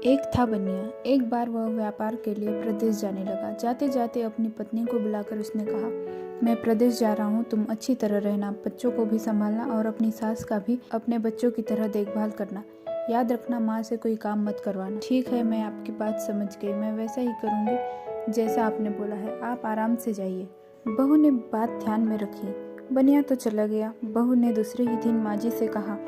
एक था बनिया। एक बार वह व्यापार के लिए प्रदेश जाने लगा। जाते जाते अपनी पत्नी को बुलाकर उसने कहा, मैं प्रदेश जा रहा हूँ, तुम अच्छी तरह रहना, बच्चों को भी संभालना और अपनी सास का भी अपने बच्चों की तरह देखभाल करना। याद रखना, माँ से कोई काम मत करवाना। ठीक है, मैं आपकी बात समझ गई, मैं वैसा ही करूँगी जैसा आपने बोला है, आप आराम से जाइए। बहू ने बात ध्यान में रखी। बनिया तो चला गया। बहू ने दूसरे ही दिन माँ जी से कहा,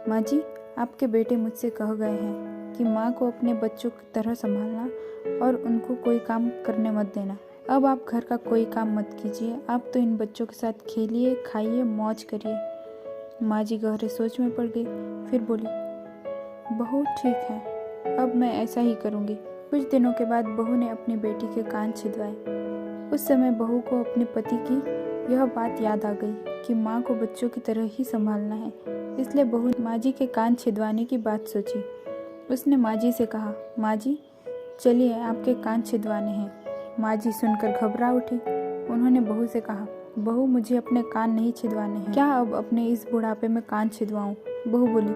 माँ जी, आपके बेटे मुझसे कह गए हैं कि माँ को अपने बच्चों की तरह संभालना और उनको कोई काम करने मत देना। अब आप घर का कोई काम मत कीजिए, आप तो इन बच्चों के साथ खेलिए, खाइए, मौज करिए। माँ जी गहरे सोच में पड़ गई। फिर बोली, बहू ठीक है, अब मैं ऐसा ही करूँगी। कुछ दिनों के बाद बहू ने अपनी बेटी के कान छिदवाए। उस समय बहू को अपने पति की यह बात याद आ गई कि माँ को बच्चों की तरह ही संभालना है। इसलिए बहू ने माँ जी के कान छिदवाने की बात सोची। उसने माँ जी से कहा, माँ जी, चलिए आपके कान छिदवाने हैं। माँ जी सुनकर घबरा उठी। उन्होंने बहू से कहा, बहू, मुझे अपने कान नहीं छिदवाने हैं, क्या अब अपने इस बुढ़ापे में कान छिदवाऊं? बहू बोली,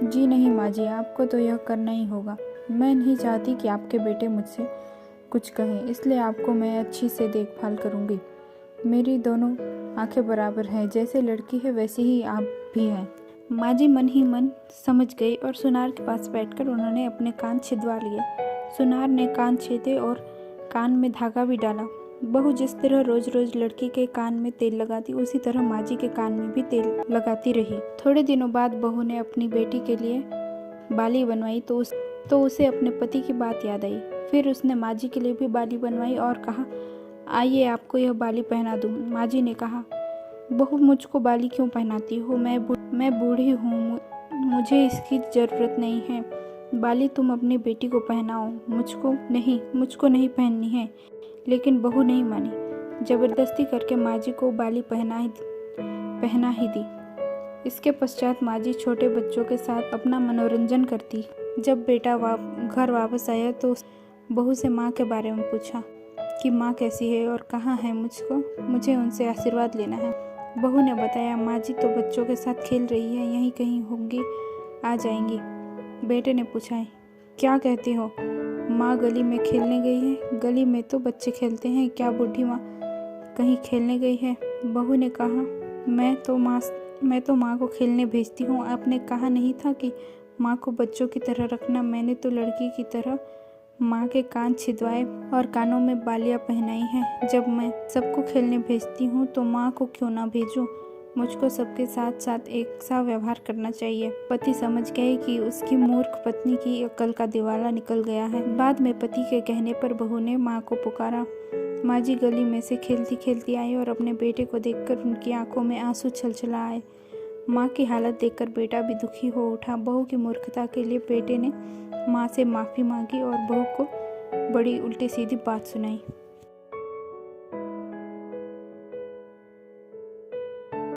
जी नहीं माँ जी, आपको तो यह करना ही होगा। मैं नहीं चाहती कि आपके बेटे मुझसे कुछ कहें, इसलिए आपको मैं अच्छी से देखभाल करूँगी। मेरी दोनों आंखें बराबर हैं, जैसे लड़की है वैसे ही आप भी हैं। माँ जी मन ही मन समझ गई और सुनार के पास बैठकर उन्होंने अपने कान छिदवा लिए। सुनार ने कान छेदे और कान में धागा भी डाला। बहू जिस तरह रोज रोज लड़की के कान में तेल लगाती, उसी तरह माँ जी के कान में भी तेल लगाती रही। थोड़े दिनों बाद बहू ने अपनी बेटी के लिए बाली बनवाई तो उसे अपने पति की बात याद आई। फिर उसने माँ जी के लिए भी बाली बनवाई और कहा, आइए आपको यह बाली पहना दूँ। माँ जी ने कहा, बहू, मुझको बाली क्यों पहनाती हो? मैं बूढ़ी हूँ, मुझे इसकी ज़रूरत नहीं है। बाली तुम अपनी बेटी को पहनाओ, मुझको नहीं पहननी है। लेकिन बहू नहीं मानी। ज़बरदस्ती करके माँ जी को बाली पहना ही दी। इसके पश्चात माँ जी छोटे बच्चों के साथ अपना मनोरंजन करती। जब बेटा घर वापस आया तो बहू से माँ के बारे में पूछा कि माँ कैसी है और कहाँ है, मुझे उनसे आशीर्वाद लेना है। बहू ने बताया, माँ जी तो बच्चों के साथ खेल रही है, यहीं कहीं होंगी, आ जाएंगी। बेटे ने पूछा, क्या कहती हो? माँ गली में खेलने गई है। गली में तो बच्चे खेलते हैं, क्या बूढ़ी माँ कहीं खेलने गई है? बहू ने कहा, मैं तो माँ को खेलने भेजती हूँ। आपने कहा नहीं था कि माँ को बच्चों की तरह रखना? मैंने तो लड़की की तरह माँ के कान छिदवाए और कानों में बालियाँ पहनाई हैं। जब मैं सबको खेलने भेजती हूँ तो माँ को क्यों ना भेजूं? मुझको सबके साथ साथ एक सा व्यवहार करना चाहिए। पति समझ गए कि उसकी मूर्ख पत्नी की अक्ल का दिवाला निकल गया है। बाद में पति के कहने पर बहू ने माँ को पुकारा। माँ जी गली में से खेलती खेलती आई और अपने बेटे को देखकर उनकी आंखों में आंसू छलछला आए। माँ की हालत देखकर बेटा भी दुखी हो उठा। बहू की मूर्खता के लिए बेटे ने माँ से माफ़ी मांगी और बहू को बड़ी उल्टी सीधी बात सुनाई।